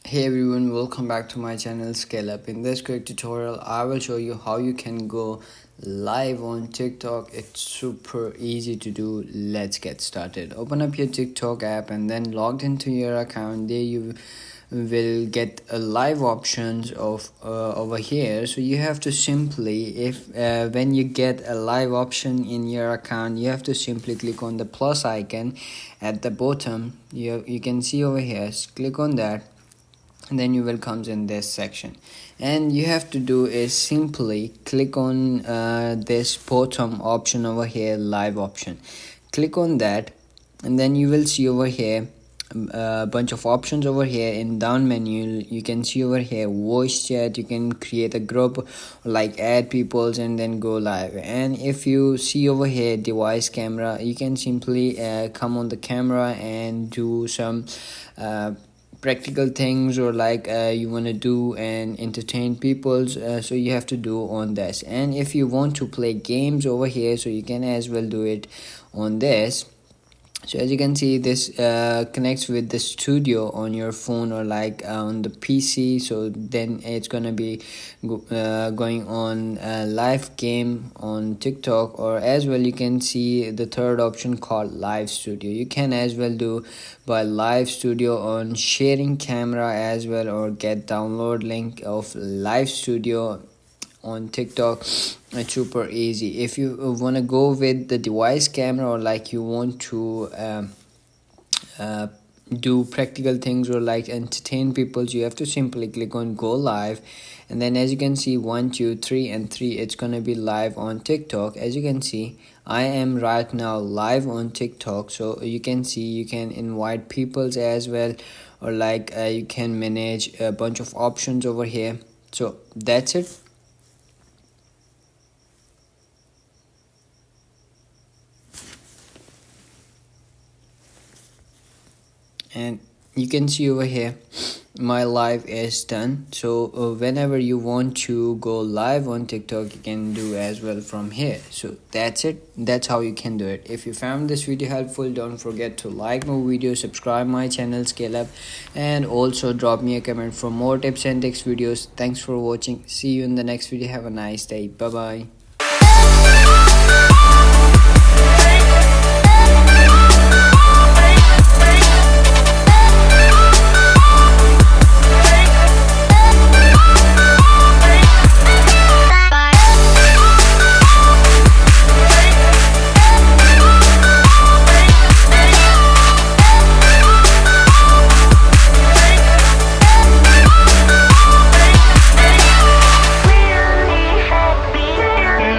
Hey everyone, welcome back to my channel Scale Up. In this quick tutorial, I will show you how you can go live on TikTok. It's super easy to do. Let's get started. Open up your TikTok app and then logged into your account. There you will get a live options of over here. So you have to simply, if when you get a live option in your account, you have to simply click on the plus icon at the bottom. You can see over here. Click on that, and then you will comes in this section, and you have to do is simply click on this bottom option over here, live option. Click on that, and then you will see over here a bunch of options over here. In down menu you can see over here voice chat. You can create a group, like add peoples, and then go live. And if you see over here device camera, you can simply come on the camera and do some practical things, or like you want to do and entertain people, so you have to do on this. And if you want to play games over here, so you can as well do it on this. So as you can see, this connects with the studio on your phone, or like on the PC. So then it's gonna be going on a live game on TikTok. Or as well, you can see the third option called live studio. You can as well do by live studio on sharing camera as well, or get download link of live studio on TikTok. It's super easy. If you want to go with the device camera, or like you want to uh, do practical things, or like entertain people, you have to simply click on go live. And then as you can see, 1 2 3 and 3, it's gonna be live on TikTok. As you can see, I am right now live on TikTok. So you can see, you can invite peoples as well, or like you can manage a bunch of options over here. So that's it. And you can see over here my live is done. So whenever you want to go live on TikTok, you can do as well from here. So that's it. That's how you can do it. If you found this video helpful, don't forget to like my video, subscribe my channel Scale Up, and also drop me a comment for more tips and tricks videos. Thanks for watching. See you in the next video. Have a nice day. Bye bye.